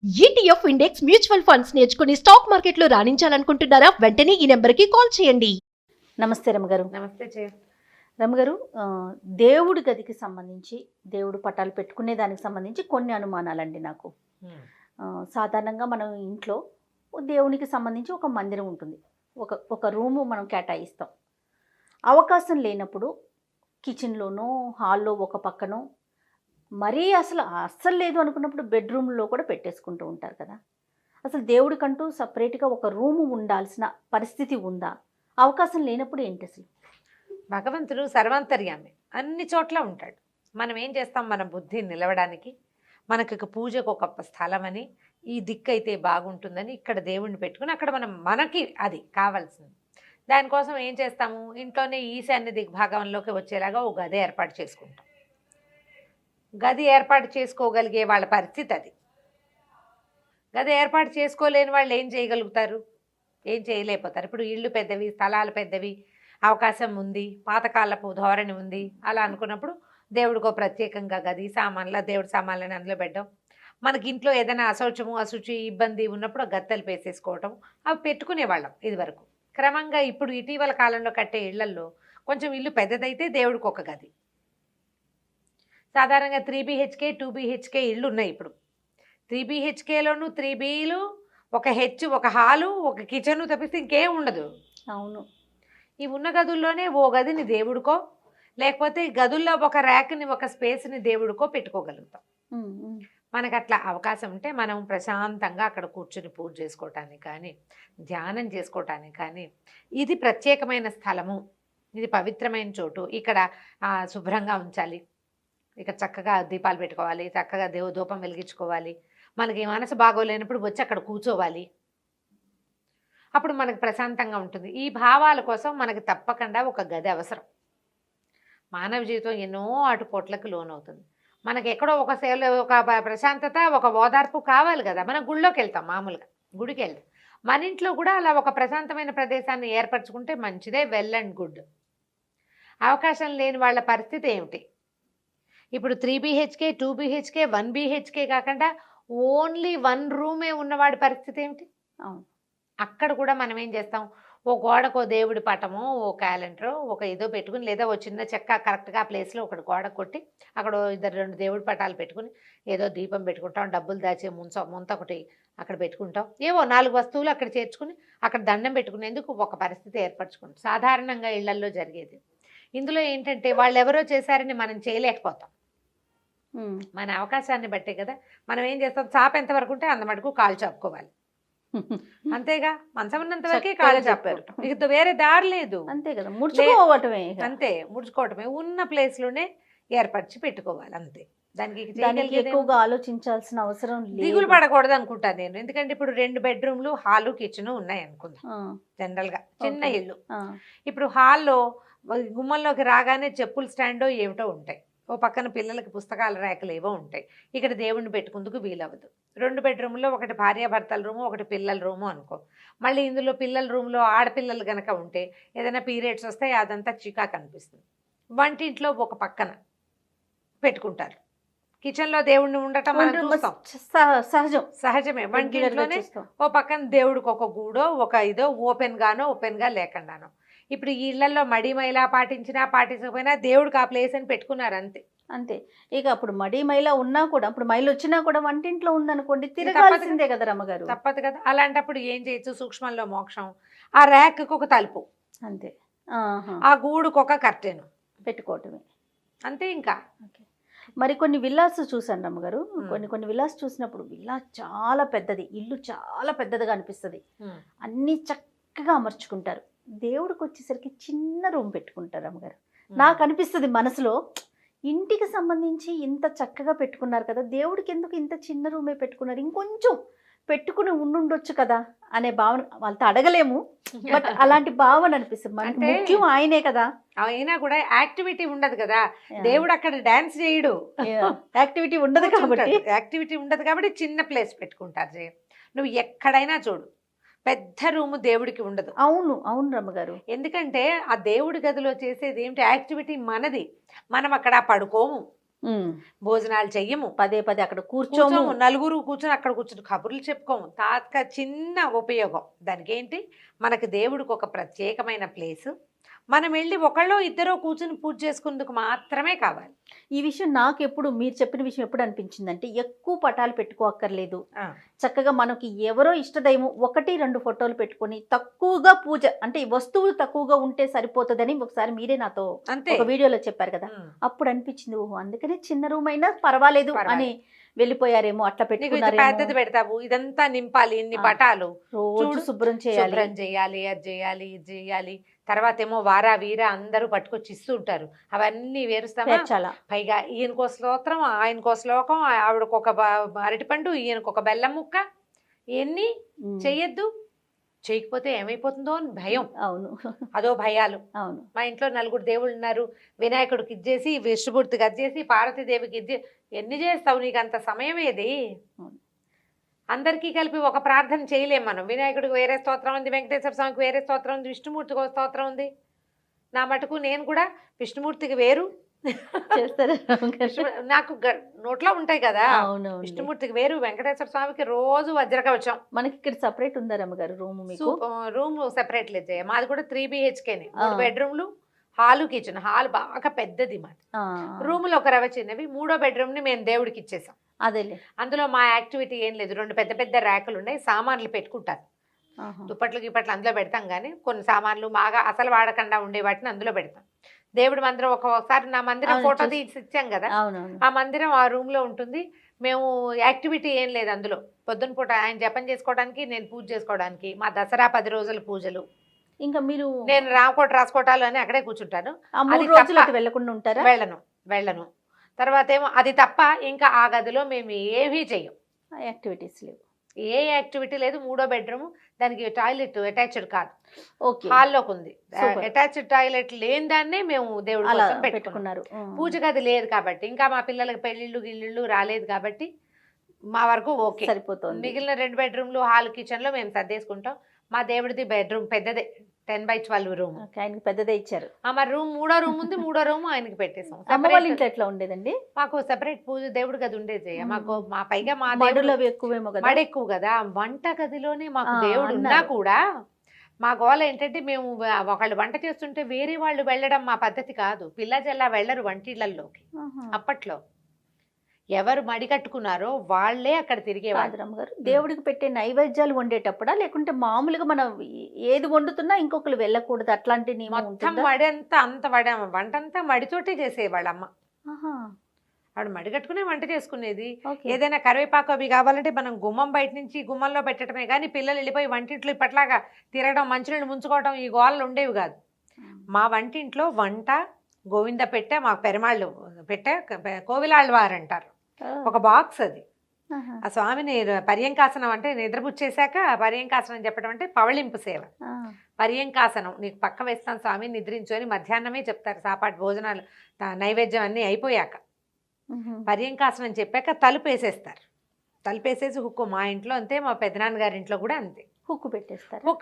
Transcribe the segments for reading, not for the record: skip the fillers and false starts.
ETF index mutual funds నేర్చుకుని stock మార్కెట్లో రాణించాలనుకుంటున్నారా? వెంటనే ఈ నెంబర్కి కాల్ చేయండి. నమస్తే రమగారు. నమస్తే జయ. రమగారు, దేవుడి గదికి సంబంధించి, దేవుడు పటాలు పెట్టుకునే దానికి సంబంధించి కొన్ని అనుమానాలండి నాకు. సాధారణంగా మనం ఇంట్లో దేవునికి సంబంధించి ఒక మందిరం ఉంటుంది, ఒక రూము మనం కేటాయిస్తాం. అవకాశం లేనప్పుడు కిచెన్లోనో హాల్లో ఒక పక్కనో, మరీ అస్సలు లేదు అనుకున్నప్పుడు బెడ్రూమ్లో కూడా పెట్టేసుకుంటూ ఉంటారు కదా. అసలు దేవుడికంటూ సపరేట్గా ఒక రూము ఉండాల్సిన పరిస్థితి ఉందా? అవకాశం లేనప్పుడు ఏంటి అసలు? భగవంతుడు సర్వాంతర్యామి, అన్ని చోట్ల ఉంటాడు. మనం ఏం చేస్తాం? మన బుద్ధి నిలవడానికి మనకు పూజకు ఒక స్థలం అని, ఈ దిక్కు అయితే బాగుంటుందని ఇక్కడ దేవుణ్ణి పెట్టుకుని అక్కడ మనకి అది కావాల్సింది. దానికోసం ఏం చేస్తాము? ఇంట్లోనే ఈశాన్య దిగ్భాగంలోకి వచ్చేలాగా ఒక గది ఏర్పాటు చేసుకుంటాం. గది ఏర్పాటు చేసుకోగలిగే వాళ్ళ పరిస్థితి అది. గది ఏర్పాటు చేసుకోలేని వాళ్ళు ఏం చేయగలుగుతారు? ఏం చేయలేకపోతారు. ఇప్పుడు ఇళ్ళు పెద్దవి, స్థలాలు పెద్దవి, అవకాశం ఉంది, పాతకాలపు ధోరణి ఉంది, అలా అనుకున్నప్పుడు దేవుడికో ప్రత్యేకంగా గది, సామాన్ల దేవుడి సామాన్లని అందులో పెట్టడం. మనకి ఇంట్లో ఏదైనా అశుచి ఇబ్బంది ఉన్నప్పుడు గత్తలు వేసేసుకోవటం, అవి పెట్టుకునేవాళ్ళం ఇది వరకు. క్రమంగా ఇప్పుడు ఇటీవల కాలంలో కట్టే ఇళ్లల్లో కొంచెం ఇల్లు పెద్దదైతే దేవుడికి ఒక గది. సాధారణంగా 3 BHK 2 BHK ఇళ్ళు ఉన్నాయి ఇప్పుడు. 3 BHKలోను 3 Bలు, ఒక ఒక హాలు, ఒక కిచెను తప్పిస్తే ఇంకేం ఉండదు. అవును. ఈ ఉన్న గదుల్లోనే ఓ గదిని దేవుడికో, లేకపోతే గదుల్లో ఒక ర్యాక్ని, ఒక స్పేస్ని దేవుడికో పెట్టుకోగలుగుతాం. మనకు అట్లా అవకాశం ఉంటే మనం ప్రశాంతంగా అక్కడ కూర్చుని పూజ చేసుకోవటానికి కానీ, ధ్యానం చేసుకోవటానికి కానీ, ఇది ప్రత్యేకమైన స్థలము, ఇది పవిత్రమైన చోటు, ఇక్కడ శుభ్రంగా ఉంచాలి, ఇక్కడ చక్కగా దీపాలు పెట్టుకోవాలి, చక్కగా ధూపం వెలిగించుకోవాలి, మనకి మనసు బాగోలేనప్పుడు వచ్చి అక్కడ కూర్చోవాలి, అప్పుడు మనకు ప్రశాంతంగా ఉంటుంది. ఈ భావాల కోసం మనకి తప్పకుండా ఒక గది అవసరం. మానవ జీవితం ఎన్నో ఆటుపోట్లకు లోనవుతుంది. మనకి ఎక్కడో ఒక సేవలో ఒక ప్రశాంతత, ఒక ఓదార్పు కావాలి కదా. మనం గుళ్ళోకి వెళ్తాం, మామూలుగా గుడికి వెళ్తాం. మన ఇంట్లో కూడా అలా ఒక ప్రశాంతమైన ప్రదేశాన్ని ఏర్పరచుకుంటే మంచిదే, వెల్ అండ్ గుడ్. అవకాశం లేని వాళ్ళ పరిస్థితి ఏమిటి? ఇప్పుడు 3 BHK 2 BHK 1 BHK కాకుండా ఓన్లీ 1 రూమే ఉన్నవాడి పరిస్థితి ఏమిటి? అక్కడ కూడా మనం ఏం చేస్తాం? ఓ గోడకో దేవుడి పటమో, ఓ క్యాలెండరో, ఒక ఏదో పెట్టుకుని, లేదా ఓ చిన్న చెక్క కరెక్ట్గా ఆ ప్లేస్లో ఒకటి గోడ కొట్టి అక్కడ 2 దేవుడి పటాలు పెట్టుకుని ఏదో దీపం పెట్టుకుంటాం, డబ్బులు దాచే ముంత ఒకటి అక్కడ పెట్టుకుంటాం, ఏవో 4 వస్తువులు అక్కడ చేర్చుకుని అక్కడ దండం పెట్టుకునేందుకు ఒక పరిస్థితి ఏర్పరచుకుంటాం. సాధారణంగా ఇళ్లల్లో జరిగేది. ఇందులో ఏంటంటే వాళ్ళు ఎవరో చేశారని మనం చేయలేకపోతాం. మన అవకాశాన్ని బట్టే కదా. మనం ఏం చేస్తాం? చాప ఎంతవరకు ఉంటే అంత మటుకు కాలు చాపుకోవాలి, అంతేగా. మంచం ఉన్నంత వరకే కాలు చాపారు, ఇక వేరే దారి లేదు. అంతే కదా, ముడుచుకోవటమే. అంతే, ముడుచుకోవటమే. ఉన్న ప్లేస్లోనే ఏర్పరిచి పెట్టుకోవాలి, అంతే. దానికి ఎక్కువగా ఆలోచించాల్సిన అవసరం లేదు, దిగులు పడకూడదు అనుకుంటాను నేను. ఎందుకంటే ఇప్పుడు 2 బెడ్రూమ్లు, హాలు, కిచెన్ ఉన్నాయి అనుకుందాం. జనరల్గా చిన్న ఇల్లు. ఇప్పుడు హాల్లో గుమ్మంలోకి రాగానే చెప్పుల స్టాండో ఏమిటో ఉంటాయి, ఓ పక్కన పిల్లలకి పుస్తకాల ర్యాకులు ఏవో ఉంటాయి. ఇక్కడ దేవుణ్ణి పెట్టుకుందుకు వీలవ్వదు. 2 బెడ్రూమ్లో ఒకటి భార్యాభర్తల రూము, ఒకటి పిల్లల రూము అనుకో. మళ్ళీ ఇందులో పిల్లల రూమ్లో ఆడపిల్లలు గనక ఉంటే ఏదైనా పీరియడ్స్ వస్తాయి, అదంతా చికా కనిపిస్తుంది. వంటింట్లో ఒక పక్కన పెట్టుకుంటారు. కిచెన్లో దేవుణ్ణి ఉండటం మనం చూస్తాం, సహజమే. వంటింట్లోనే ఓ పక్కన దేవుడికి ఒక గూడో, ఒక ఇదో ఓపెన్గా లేకుండానో. ఇప్పుడు ఈ ఇళ్లలో మడి మైలా పాటించకపోయినా దేవుడికి ఆ ప్లేస్ అని పెట్టుకున్నారు, అంతే. ఇక అప్పుడు మడి మైలా ఉన్నా కూడా, ఇప్పుడు మైలు వచ్చినా కూడా వంటింట్లో ఉందనుకోండి, తిరగాల్సిందే కదా రమ్మగారు. తప్పదు కదా. అలాంటప్పుడు ఏం చేయొచ్చు? సూక్ష్మంలో మోక్షం. ఆ ర్యాక్కి ఒక తలుపు, అంతే. ఆ గూడుకు ఒక కర్టెన్ పెట్టుకోవటమే, అంతే. ఇంకా మరి కొన్ని విల్లాస్ చూసాను రమ్మగారు. కొన్ని విల్లాస్ చూసినప్పుడు విల్లా చాలా పెద్దది, ఇల్లు చాలా పెద్దదిగా అనిపిస్తుంది, అన్నీ చక్కగా అమర్చుకుంటారు. దేవుడికి వచ్చేసరికి చిన్న రూమ్ పెట్టుకుంటారు అమ్మగారు. నాకు అనిపిస్తుంది మనసులో, ఇంటికి సంబంధించి ఇంత చక్కగా పెట్టుకున్నారు కదా, దేవుడికి ఎందుకు ఇంత చిన్న రూమే పెట్టుకున్నారు, ఇంకొంచెం పెట్టుకుని ఉండుండొచ్చు కదా అనే భావన. వాళ్ళతో అడగలేము, బట్ అలాంటి భావన అనిపిస్తుంది. మనకి ముఖ్యం ఆయనే కదా. అయినా కూడా యాక్టివిటీ ఉండదు కదా, దేవుడు అక్కడ డాన్స్ చేయడు, యాక్టివిటీ ఉండదు కాబట్టి చిన్న ప్లేస్ పెట్టుకుంటారు. నువ్వు ఎక్కడైనా చూడు, పెద్ద రూము దేవుడికి ఉండదు. అవును రమ్మగారు. ఎందుకంటే ఆ దేవుడి గదిలో చేసేది ఏమిటి? యాక్టివిటీ మనది. మనం అక్కడ పడుకోము, భోజనాలు చెయ్యము, పదే పదే అక్కడ కూర్చోము. కూర్చోము, నలుగురు కూర్చొని అక్కడ కూర్చొని కబుర్లు చెప్పుకోము. చిన్న ఉపయోగం దానికి ఏంటి, మనకి దేవుడికి ఒక ప్రత్యేకమైన ప్లేసు, మనం వెళ్ళి ఒకళ్ళో ఇద్దరో కూర్చుని పూజ చేసుకునేందుకు మాత్రమే కావాలి. ఈ విషయం నాకు ఎప్పుడు, మీరు చెప్పిన విషయం ఎప్పుడు అనిపించిందంటే, ఎక్కువ పటాలు పెట్టుకోక్కర్లేదు, చక్కగా మనకి ఎవరో ఇష్టదైవం 1-2 ఫోటోలు పెట్టుకొని తక్కువగా పూజ, అంటే ఈ వస్తువులు తక్కువగా ఉంటే సరిపోతుందని ఒకసారి మీరే నాతో అంతే ఒక వీడియోలో చెప్పారు కదా. అప్పుడు అనిపించింది, ఓహో అందుకనే చిన్న రూమ్ అయినా పర్వాలేదు అని వెళ్ళిపోయారేమో, అట్లా పెట్టుకున్నారేమో. పెద్దది పెడతావు, ఇదంతా నింపాలి, ఇన్ని పటాలు రోజు శుభ్రం చేయాలి, అది చేయాలి, ఇది చేయాలి. తర్వాత ఏమో వారా వీర అందరూ పట్టుకొచ్చి ఇస్తూ ఉంటారు, అవన్నీ వేరుస్తామా. చాలా పైగా ఈయనకో స్తోత్రం, ఆయనకో శ్లోకం, ఆవిడకొక అరటిపండు, ఈయనకొక బెల్లం ముక్క, ఇవన్నీ చెయ్యొద్దు. చేయకపోతే ఏమైపోతుందో అని భయం. అవును, అదో భయాలు. అవును. మా ఇంట్లో 4 దేవుళ్ళు ఉన్నారు, వినాయకుడికి ఇచ్చేసి, విష్ణుమూర్తికి ఇచ్చేసి, పార్వతీదేవికి ఇచ్చేసి, ఎన్ని చేస్తావు, నీకు అంత సమయం ఏది? అందరికీ కలిపి ఒక ప్రార్థన చేయలేం మనం. వినాయకుడికి వేరే స్తోత్రం ఉంది, వెంకటేశ్వర స్వామికి వేరే స్తోత్రం ఉంది, విష్ణుమూర్తికి ఒక స్తోత్రం ఉంది. నా మటుకు నేను కూడా విష్ణుమూర్తికి వేరు చేస్తారా? నాకు నోట్లో ఉంటాయి కదా. విష్ణుమూర్తికి వేరు, వెంకటేశ్వర స్వామికి రోజు వజ్రకవచం. మనకి ఇక్కడ సెపరేట్ ఉందా రమ్మగారు రూమ్? మీకు రూమ్ సెపరేట్ లేదు, మాది కూడా 3 BHKనే, 3 బెడ్రూమ్లు, హాలు, కిచెన్. హాల్ బాగా పెద్దది మాది, రూములు ఒక రవ చిన్నవి. 3వ బెడ్రూమ్ ని మేము దేవుడికి ఇచ్చేసాం. అదేలే, అందులో మా యాక్టివిటీ ఏం లేదు. 2 పెద్ద పెద్ద ర్యాకులు ఉన్నాయి, సామాన్లు పెట్టుకుంటారు, దుప్పట్లు గిప్పట్లు అందులో పెడతాం. కానీ కొన్ని సామాన్లు బాగా అసలు వాడకుండా ఉండే వాటిని అందులో పెడతాం. దేవుడి మందిరం ఒకసారి నా మందిరం ఫోటో తీసి ఇచ్చాం కదా, ఆ మందిరం ఆ రూమ్ లో ఉంటుంది. మేము యాక్టివిటీ ఏం లేదు అందులో. పొద్దున పూట ఆయన జపం చేసుకోవడానికి, నేను పూజ చేసుకోవడానికి, మా దసరా 10 రోజుల పూజలు. ఇంకా మీరు, నేను రామకోట రాసుకోటాలు అని అక్కడే కూర్చుంటాను. వెళ్ళకుండా ఉంటారా? వెళ్ళను. తర్వాత ఏమో అది తప్ప ఇంకా ఆ గదిలో మేము ఏమీ చెయ్యం, యాక్టివిటీస్ లేవు, ఏ యాక్టివిటీ లేదు. 3వ బెడ్రూమ్, దానికి టాయిలెట్ అటాచ్డ్ కాదు, హాల్లోకి ఉంది. అటాచ్డ్ టాయిలెట్ లేని దాన్నే మేము దేవుడి కోసం పెట్టుకున్నారు. పూజ గది లేదు కాబట్టి, ఇంకా మా పిల్లలకి పెళ్లిళ్ళు గిల్లిళ్ళు రాలేదు కాబట్టి మా వరకు ఓకే సరిపోతుంది. మిగిలిన 2 బెడ్రూమ్లు, హాల్, కిచెన్ లో మేము సర్దేసుకుంటాం. మా దేవుడిది బెడ్రూమ్ పెద్దదే, 10x12 రూమ్. ఆయనకి పెద్దదే ఇచ్చారు. మరి రూమ్ 3వ రూమ్ ఉంది, 3వ రూమ్ ఆయనకి పెట్టేసాం. అమ్మ వాళ్ళ ఇంట్లో ఎట్లా ఉండేదండి? మాకు సెపరేట్ పూజ దేవుడి గది ఉండేది. మాకు మా పైగా మా ఎక్కువేమో కదా, మడి ఎక్కువ కదా. వంట గదిలోనే మాకు దేవుడు ఉన్నా కూడా మా గోల ఏంటంటే, మేము ఒకళ్ళు వంట చేస్తుంటే వేరే వాళ్ళు వెళ్ళడం మా పద్ధతి కాదు. పిల్ల జల్లా వెళ్ళరు వంటిళ్లలోకి. అప్పట్లో ఎవరు మడి కట్టుకున్నారో వాళ్ళే అక్కడ తిరిగేవాళ్ళు. గారు దేవుడికి పెట్టే నైవేద్యాలు వండేటప్పుడా, లేకుంటే మామూలుగా మనం ఏది వండుతున్నా ఇంకొకరు వెళ్ళకూడదు అట్లాంటి మొత్తం మడి అంత వంటంతా మడితోటే చేసేవాళ్ళ అమ్మ. ఆవిడ మడి కట్టుకునే వంట చేసుకునేది. ఏదైనా కరివేపాకు అవి కావాలంటే మనం గుమ్మం బయట నుంచి గుమ్మంలో పెట్టడమే కానీ, పిల్లలు వెళ్ళిపోయి వంటింట్లో ఇప్పట్లాగా తిరగడం, మంచినీళ్ళు ముంచుకోవడం, ఈ గోళ్ళు ఉండేవి కాదు. మా వంటింట్లో వంట, గోవింద పెట్టె, మా పెరమాళ్ళు పెట్టె, కోవిలాళ్ళవారు అంటారు, ఒక బాక్స్ అది. ఆ స్వామిని పర్యంకాసనం అంటే నిద్రపుచ్చేసాక పర్యంకాసనం చెప్పడం అంటే పవళింపు సేవ. పర్యంకాసనం, నీకు పక్క వేస్తాను స్వామి నిద్రించు అని మధ్యాహ్నమే చెప్తారు. సాపాటు భోజనాలు నైవేద్యం అన్నీ అయిపోయాక పర్యంకాసనం చెప్పాక తలుపేసేస్తారు. తలుపేసేసి హుక్కు, మా ఇంట్లో అంతే, మా పెదనాన్నగారి ఇంట్లో కూడా అంతే, హుక్కు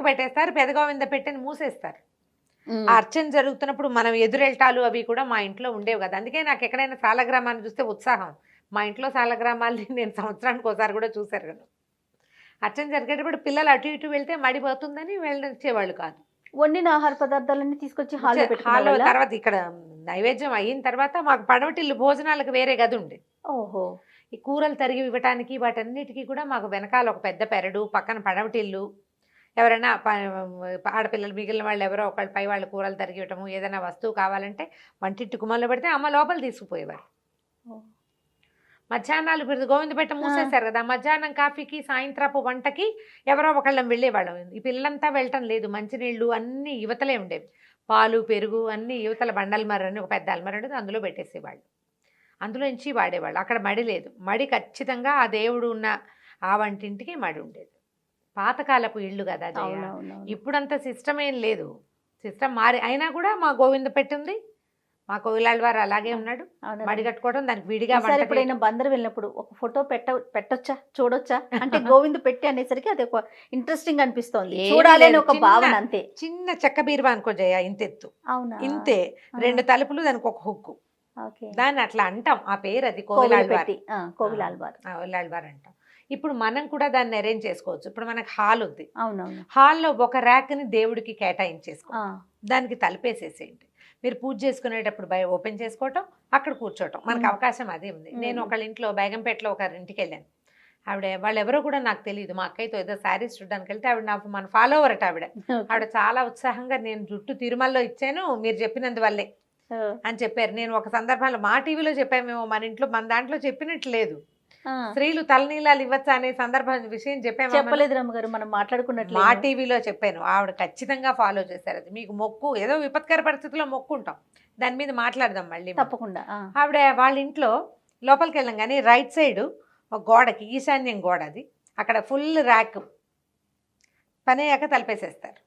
పెట్టేస్తారు. పెదగోవింద పెట్టెని మూసేస్తారు. అర్చన జరుగుతున్నప్పుడు మనం ఎదురెళ్తాలు అవి కూడా మా ఇంట్లో ఉండేవి కదా. అందుకే నాకు ఎక్కడైనా సాలగ్రామాన్ని చూస్తే ఉత్సాహం. మా ఇంట్లో సాలగ్రామాల్ని నేను సంవత్సరానికి ఒకసారి కూడా చూశారు కదా. అర్చన జరిగేటప్పుడు పిల్లలు అటు ఇటు వెళ్తే మడిపోతుందని వెళ్ళొచ్చేవాళ్ళు కాదు. వండిన ఆహార పదార్థాలన్నీ తీసుకొచ్చి హాల్లో, తర్వాత ఇక్కడ నైవేద్యం అయిన తర్వాత మాకు పడవటిల్లు భోజనాలకు వేరే గది ఉండేది. ఓహో, ఈ కూరలు తరిగి ఇవ్వటానికి వాటన్నిటికీ కూడా మాకు వెనకాల ఒక పెద్ద పెరడు, పక్కన పడవటిల్లు. ఎవరైనా ఆడపిల్లలు మిగిలిన వాళ్ళు ఎవరో ఒకళ్ళు పై వాళ్ళు కూరలు తరిగి ఇవ్వటము, ఏదైనా వస్తువు కావాలంటే వంటింటి గుమ్మంలో పెడితే అమ్మ లోపల తీసుకుపోయేవారు. మధ్యాహ్నాలు గోవింద పెట్ట మూసేశారు కదా, మధ్యాహ్నం కాఫీకి, సాయంత్రపు వంటకి ఎవరో ఒకళ్ళం వెళ్ళేవాళ్ళం. ఈ పిల్లలంతా వెళ్ళటం లేదు, మంచినీళ్ళు అన్నీ యువతలే ఉండేవి, పాలు, పెరుగు అన్నీ యువతల బండల్మర అని ఒక పెద్ద అల్మర ఉండేది, అందులో పెట్టేసేవాళ్ళు, అందులో నుంచి వాడేవాళ్ళు. అక్కడ మడి లేదు. మడి ఖచ్చితంగా ఆ దేవుడు ఉన్న ఆ వంటింటికి మడి ఉండేది. పాతకాలపు ఇళ్ళు కదా అది. ఇప్పుడంత సిస్టమ్ ఏం లేదు, సిస్టమ్ మారి అయినా కూడా మా గోవింద పెట్టింది, మా కోవిలాళ్ళ వారు అలాగే ఉన్నాడు. మడి కట్టుకోవడం, దానికి విడిగా. ఎప్పుడైనా బందరు వెళ్ళినప్పుడు ఒక ఫోటో పెట్టొచ్చా, చూడొచ్చా అంటే గోవింద పెట్టి అనేసరికి అది ఒక ఇంట్రెస్టింగ్ అనిపిస్తోంది, చూడాలి అని ఒక భావన అంతే. చిన్న చెక్క బీరువా అనుకో జయ, ఇంతెత్తు, ఇంతే, 2 తలుపులు, దానికి ఒక హుక్కు, ఓకే. దాన్ని అట్లా అంటాం, ఆ పేరు అది కోవిలాళ్వార్. పెట్టి కోవిలాల్వార్. కోవిలాళ్వార్ అంటాం. ఇప్పుడు మనం కూడా దాన్ని అరేంజ్ చేసుకోవచ్చు. ఇప్పుడు మనకు హాల్ ఉంది, అవునవును. హాల్లో ఒక ర్యాక్ని దేవుడికి కేటాయించేసుకో, దానికి తలుపేసేసేయండి. మీరు పూజ చేసుకునేటప్పుడు ఓపెన్ చేసుకోవటం, అక్కడ కూర్చోవటం, మనకు అవకాశం అదే ఉంది. నేను ఒకళ్ళ ఇంట్లో బేగంపేటలో ఒకరి ఇంటికి వెళ్ళాను. వాళ్ళు ఎవరో కూడా నాకు తెలియదు, మా అక్కయ్యతో ఏదో శారీస్ చూడడానికి వెళ్తే ఆవిడ నాకు మన ఫాలోవర్ అట. ఆవిడ చాలా ఉత్సాహంగా నేను జుట్టు తిరుమలలో ఇచ్చాను మీరు చెప్పినందువల్లే అని చెప్పారు. నేను ఒక సందర్భంలో మా టీవీలో చెప్పామేమో, మన ఇంట్లో మన దాంట్లో చెప్పినట్టు లేదు, స్త్రీలు తలనీలాలు ఇవ్వచ్చా అనే విషయం చెప్పలేదు రమ్మగారు, మనం మాట్లాడుకున్నట్లు మా టీవీలో చెప్పాను. ఆవిడ ఖచ్చితంగా ఫాలో చేశారు. అది మీకు మొక్కు, ఏదో విపత్కర పరిస్థితుల్లో మొక్కు ఉంటాం, దాని మీద మాట్లాడదాం మళ్ళీ తప్పకుండా. ఆవిడ వాళ్ళ ఇంట్లో లోపలికి వెళ్ళాం కానీ రైట్ సైడ్ ఒక గోడకి, ఈశాన్యం గోడ అది, అక్కడ ఫుల్ ర్యాక్ పని అయ్యాక తలపేసేస్తారు.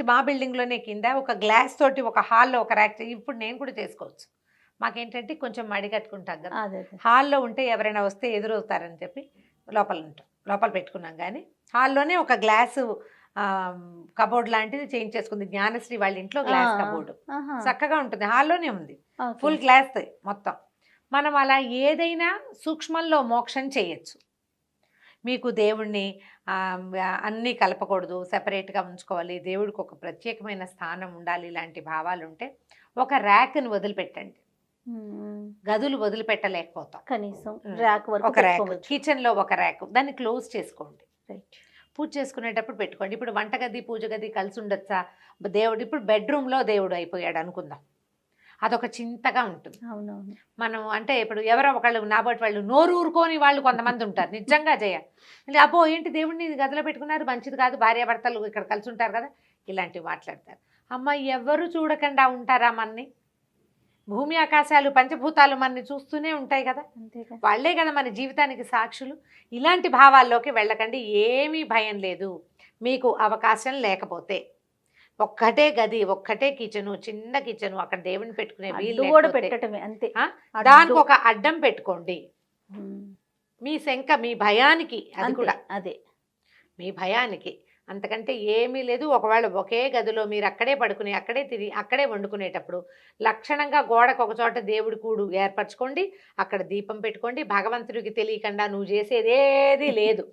మా బిల్డింగ్లోనే కింద ఒక గ్లాస్ తోటి ఒక హాల్లో ఒక ర్యాక్. ఇప్పుడు నేను కూడా చేసుకోవచ్చు. మాకేంటంటే కొంచెం మడి కట్టుకుంటాం కదా, హాల్లో ఉంటే ఎవరైనా వస్తే ఎదురవుతారని చెప్పి లోపల పెట్టుకున్నాం. కానీ హాల్లోనే ఒక గ్లాసు కబోర్డ్ లాంటిది చేంజ్ చేసుకుంది జ్ఞానశ్రీ వాళ్ళ ఇంట్లో. గ్లాస్ కబోర్డు చక్కగా ఉంటుంది, హాల్లోనే ఉంది, ఫుల్ గ్లాస్ మొత్తం. మనం అలా ఏదైనా సూక్ష్మంలో మోక్షం చేయొచ్చు. మీకు దేవుణ్ణి అన్నీ కలపకూడదు, సెపరేట్గా ఉంచుకోవాలి, దేవుడికి ఒక ప్రత్యేకమైన స్థానం ఉండాలి, ఇలాంటి భావాలు ఉంటే ఒక ర్యాక్ని వదిలిపెట్టండి. గదులు వదిలిపెట్టలేకపోతాం, కనీసం ఒక ర్యాక్, కిచెన్లో ఒక ర్యాక్, దాన్ని క్లోజ్ చేసుకోండి. పూజ చేసుకునేటప్పుడు పెట్టుకోండి. ఇప్పుడు వంటగది పూజ గది కలిసి ఉండొచ్చా? దేవుడు ఇప్పుడు బెడ్రూమ్లో దేవుడు అయిపోయాడు అనుకుందాం, అదొక చింతగా ఉంటుంది. అవునవును. మనం అంటే ఇప్పుడు ఎవరో ఒకళ్ళు నాబోటి వాళ్ళు నోరు ఊరుకోని వాళ్ళు కొంతమంది ఉంటారు, నిజంగా అంటే అబ్బో ఏంటి దేవుడిని గదిలో పెట్టుకున్నారు, మంచిది కాదు, భార్యాభర్తలు ఇక్కడ కలిసి ఉంటారు కదా, ఇలాంటివి మాట్లాడతారు. అమ్మ ఎవరు చూడకుండా ఉంటారా మనని? భూమి ఆకాశాలు పంచభూతాలు మనని చూస్తూనే ఉంటాయి కదా, వాళ్ళే కదా మన జీవితానికి సాక్షులు. ఇలాంటి భావాల్లోకి వెళ్ళకండి, ఏమీ భయం లేదు. మీకు అవకాశం లేకపోతే ఒక్కటే గది, ఒక్కటే కిచెను, చిన్న కిచెను, అక్కడ దేవుని పెట్టుకునే వీలు కూడా పెట్టడమే అంతే. దానికి ఒక అడ్డం పెట్టుకోండి, మీ శంక, మీ భయానికి, అది కూడా అదే మీ భయానికి, అంతకంటే ఏమీ లేదు. ఒకవేళ ఒకే గదిలో మీరు అక్కడే పడుకుని అక్కడే తిరిగి అక్కడే వండుకునేటప్పుడు లక్షణంగా గోడకు ఒక చోట దేవుడి కూడు ఏర్పరచుకోండి, అక్కడ దీపం పెట్టుకోండి. భగవంతుడికి తెలియకుండా నువ్వు చేసేదేది లేదు,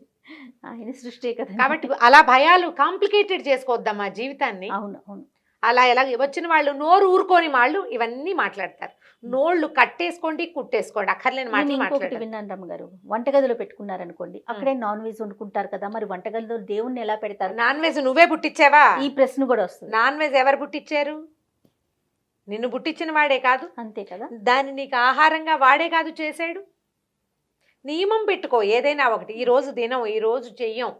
ఆయన సృష్టి కదా. కాబట్టి అలా భయాలు కాంప్లికేటెడ్ చేసుకోవద్దమ్మా జీవితాన్ని. అవును అవును. అలా ఎలా వచ్చిన వాళ్ళు నోరు ఊరుకోని వాళ్ళు ఇవన్నీ మాట్లాడతారు. నోళ్ళు కట్టేసుకోండి, కుట్టేసుకోండి, అక్కర్లేని మాటలు మాట్లాడారు. విన్నాను రమ్మగారు, వంటగదిలో పెట్టుకున్నారనుకోండి, అక్కడే నాన్ వెజ్ వండుకుంటారు కదా, మరి వంటగదిలో దేవుణ్ణి ఎలా పెడతారు? నాన్ వెజ్ నువ్వే పుట్టించావా? ఈ ప్రశ్న కూడా వస్తుంది. నాన్ వెజ్ ఎవరు పుట్టించారు? నిన్ను పుట్టించిన వాడే కాదు, అంతే కదా. దాన్ని నీకు ఆహారంగా వాడే కాదు చేశాడు. నియమం పెట్టుకో, ఏదైనా ఒకటి, ఈరోజు తినం, ఈరోజు చెయ్యం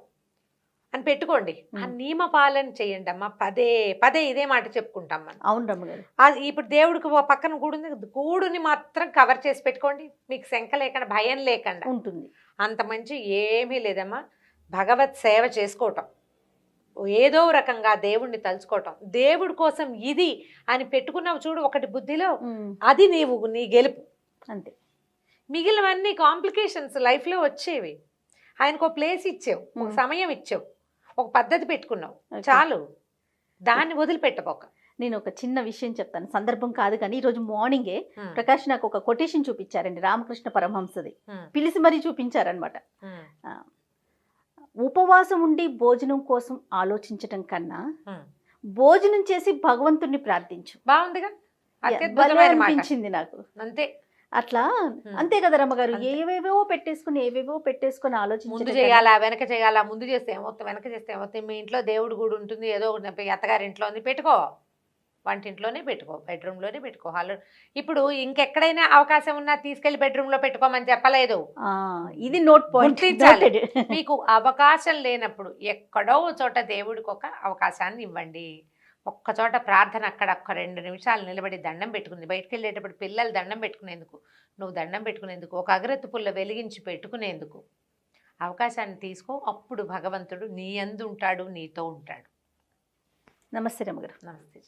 అని పెట్టుకోండి. ఆ నియమ పాలన చేయండి అమ్మా. పదే పదే ఇదే మాట చెప్పుకుంటాం మనం. అవును రమ్మగారు. ఇప్పుడు దేవుడికి పక్కన గూడుంది, గూడుని మాత్రం కవర్ చేసి పెట్టుకోండి, మీకు శంక లేకుండా భయం లేకుండా ఉంటుంది. అంత మంచి ఏమీ లేదమ్మా. భగవత్ సేవ చేసుకోవటం, ఏదో రకంగా దేవుణ్ణి తలుచుకోవటం, దేవుడి కోసం ఇది అని పెట్టుకున్నావు చూడు ఒకటి బుద్ధిలో, అది నీ గెలుపు అంతే. మిగిలినవన్నీ కాంప్లికేషన్స్ లైఫ్లో వచ్చేవి. ఆయనకు ప్లేస్ ఇచ్చావు, ఒక సమయం ఇచ్చావు, ఒక పద్ధతి పెట్టుకున్నావు, చాలు, దాన్ని వదిలిపెట్టబోక. నేను ఒక చిన్న విషయం చెప్తాను, సందర్భం కాదు కానీ ఈరోజు మార్నింగే ప్రకాష్ నాకు ఒక కొటేషన్ చూపించారండి, రామకృష్ణ పరమహంసది, పిలిచి మరీ చూపించారనమాట. ఉపవాసం ఉండి భోజనం కోసం ఆలోచించటం కన్నా భోజనం చేసి భగవంతుణ్ణి ప్రార్థించు. బాగుందిగా, అనిపించింది నాకు. అంతే, అట్లా అంతే కదా రమ్మగారు. ఏవేవో పెట్టేసుకుని ఆలోచించి ముందు చేయాలా వెనక చేయాలా, ముందు చేస్తే ఏమవుతాం వెనక చేస్తే ఏమవుతాయి. మీ ఇంట్లో దేవుడు కూడా ఉంటుంది, ఏదో అత్తగారింట్లో ఉంది పెట్టుకో, వంటింట్లోనే పెట్టుకో, బెడ్రూమ్లోనే పెట్టుకో, హాల్లో. ఇప్పుడు ఇంకెక్కడైనా అవకాశం ఉన్నా తీసుకెళ్లి బెడ్రూమ్లో పెట్టుకోమని చెప్పలేదు, ఇది నోట్ పాయింట్. మీకు అవకాశం లేనప్పుడు ఎక్కడో చోట దేవుడికి ఒక అవకాశాన్ని ఇవ్వండి. ఒక్క చోట ప్రార్థన, అక్కడ ఒక్క 2 నిమిషాలు నిలబడి దండం పెట్టుకుంది. బయటకు వెళ్ళేటప్పుడు పిల్లలు దండం పెట్టుకునేందుకు, నువ్వు దండం పెట్టుకునేందుకు, ఒక అగరత్తు పుల్ల వెలిగించి పెట్టుకునేందుకు అవకాశాన్ని తీసుకో. అప్పుడు భగవంతుడు నీ యందు ఉంటాడు, నీతో ఉంటాడు. నమస్తే రమ్మగారు. నమస్తే.